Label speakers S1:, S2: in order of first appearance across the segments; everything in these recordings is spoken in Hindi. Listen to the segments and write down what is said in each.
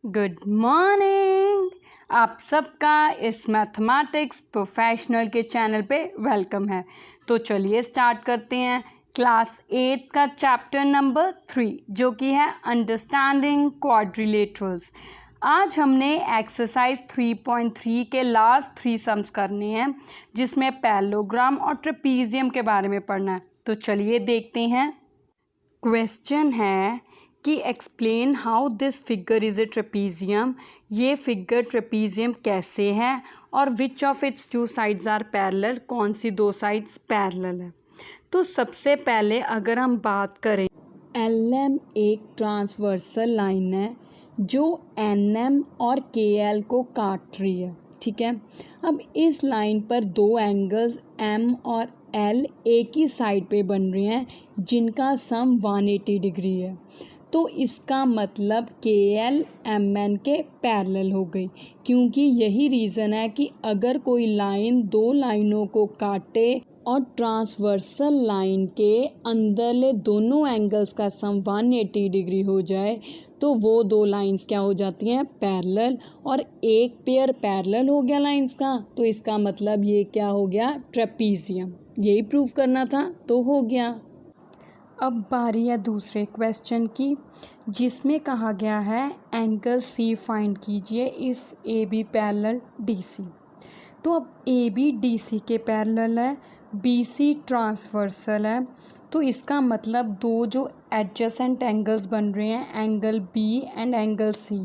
S1: Good morning. आप सबका इस मैथमेटिक्स प्रोफेशनल के चैनल पे वेलकम है। तो चलिए स्टार्ट करते हैं क्लास 8 का चैप्टर नंबर 3 जो कि है अंडरस्टैंडिंग क्वाड्रिलेटरल्स। आज हमने एक्सरसाइज 3.3 के लास्ट 3 सम्स करने हैं जिसमें पैरेललोग्राम और ट्रेपीजियम के बारे में पढ़ना है। तो चलिए देखते हैं। क्वेश्चन है कि explain how this figure is a trapezium. ये फिगर ट्रेपीजियम कैसे है और which of its two sides are parallel, कौन सी दो साइड्स पैरेलल है। तो सबसे पहले अगर हम बात करें, LM एक ट्रांसवर्सल लाइन है जो NM और KL को काट रही है, ठीक है। अब इस लाइन पर दो एंगल्स M और L एक ही साइड पे बन रहे हैं जिनका सम 180 डिग्री है। तो इसका मतलब KL MN के पैरेलल हो गई, क्योंकि यही रीज़न है कि अगर कोई लाइन दो लाइनों को काटे और ट्रांसवर्सल लाइन के अंदरले दोनों एंगल्स का सम 180 डिग्री हो जाए तो वो दो लाइंस क्या हो जाती हैं, पैरेलल। और एक पेयर पैरेलल हो गया लाइंस का, तो इसका मतलब ये क्या हो गया, ट्रेपीजियम। यही प्रूव करना था, तो हो गया। अब बारी है दूसरे क्वेश्चन की जिसमें कहा गया है एंगल C फाइंड कीजिए इफ़ AB पैरेलल DC। तो अब AB DC के पैरेलल है, BC ट्रांसवर्सल है, तो इसका मतलब दो जो एडजेसेंट एंगल्स बन रहे हैं, angle B and angle C,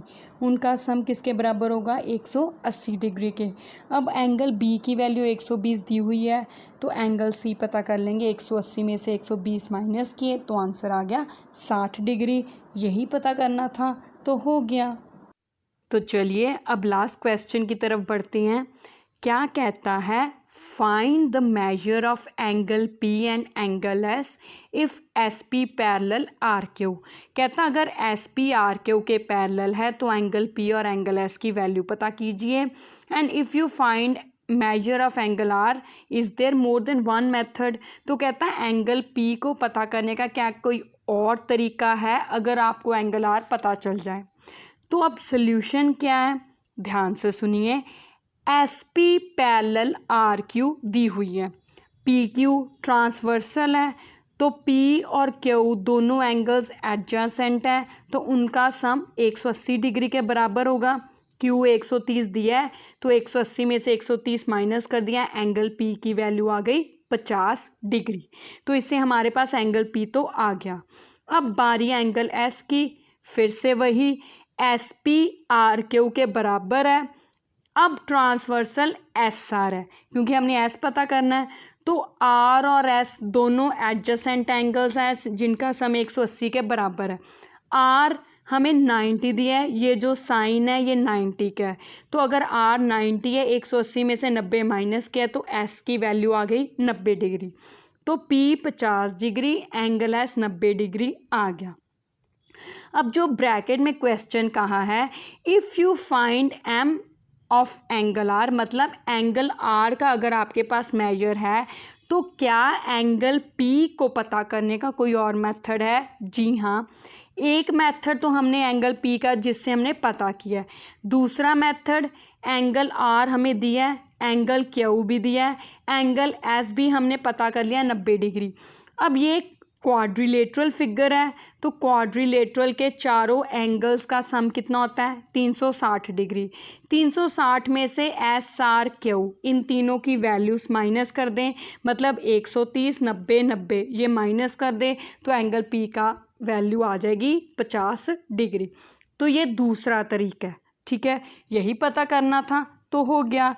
S1: उनका सम किसके बराबर होगा, 180 डिग्री के। अब एंगल B की वैल्यू 120 दी हुई है, तो एंगल C पता कर लेंगे। 180 में से 120 माइनस किए तो आंसर आ गया 60 डिग्री। यही पता करना था, तो हो गया। तो चलिए अब लास्ट क्वेश्चन की तरफ बढ़ते हैं। क्या कहता है, find the measure of angle P and angle S if SP parallel RQ। कहता अगर SP RQ के पैरेलल है तो एंगल P और एंगल S की वैल्यू पता कीजिए। And if you find measure of angle R is there more than one method. तो कहता है एंगल P को पता करने का क्या कोई और तरीका है अगर आपको एंगल R पता चल जाए। तो अब सोल्यूशन क्या है, ध्यान से सुनिए। SP पैरेलल RQ दी हुई है, PQ ट्रांसवर्सल है, तो P और Q दोनों एंगल्स एडजेसेंट है, तो उनका सम 180 डिग्री के बराबर होगा। Q 130 दिया है, तो 180 में से 130 माइनस कर दिया, एंगल P की वैल्यू आ गई 50 डिग्री। तो इससे हमारे पास एंगल P तो आ गया। अब बारी एंगल S की, फिर से वही SP RQ के बराबर है। अब ट्रांसवर्सल SR है, क्योंकि हमने S पता करना है, तो R और S दोनों एडजेसेंट एंगल्स हैं जिनका सम 180 के बराबर है। R हमें 90 दिया है, ये जो साइन है ये 90 का है, तो अगर R 90 है, 180 में से 90 माइनस किया तो S की वैल्यू आ गई 90 डिग्री। तो P 50 degree, angle S 90 degree आ गया। अब जो ब्रैकेट में क्वेश्चन कहा है, if you find M of angle R, मतलब एंगल R का अगर आपके पास मेजर है तो क्या एंगल P को पता करने का कोई और मेथड है। जी हाँ, एक मेथड तो हमने एंगल P का जिससे हमने पता किया है। दूसरा मेथड एंगल R हमें दिया है, एंगल Q भी दिया है, एंगल S भी हमने पता कर लिया 90 डिग्री। अब ये क्वाड्रिलेटरल फिगर है, तो क्वाड्रिलेटरल के चारों एंगल्स का सम कितना होता है, 360 डिग्री। 360 में से SRQ इन तीनों की वैल्यूज़ माइनस कर दें, मतलब 130, 90, 90 ये माइनस कर दें तो एंगल P का वैल्यू आ जाएगी 50 डिग्री। तो ये दूसरा तरीका है, ठीक है। यही पता करना था, तो हो गया।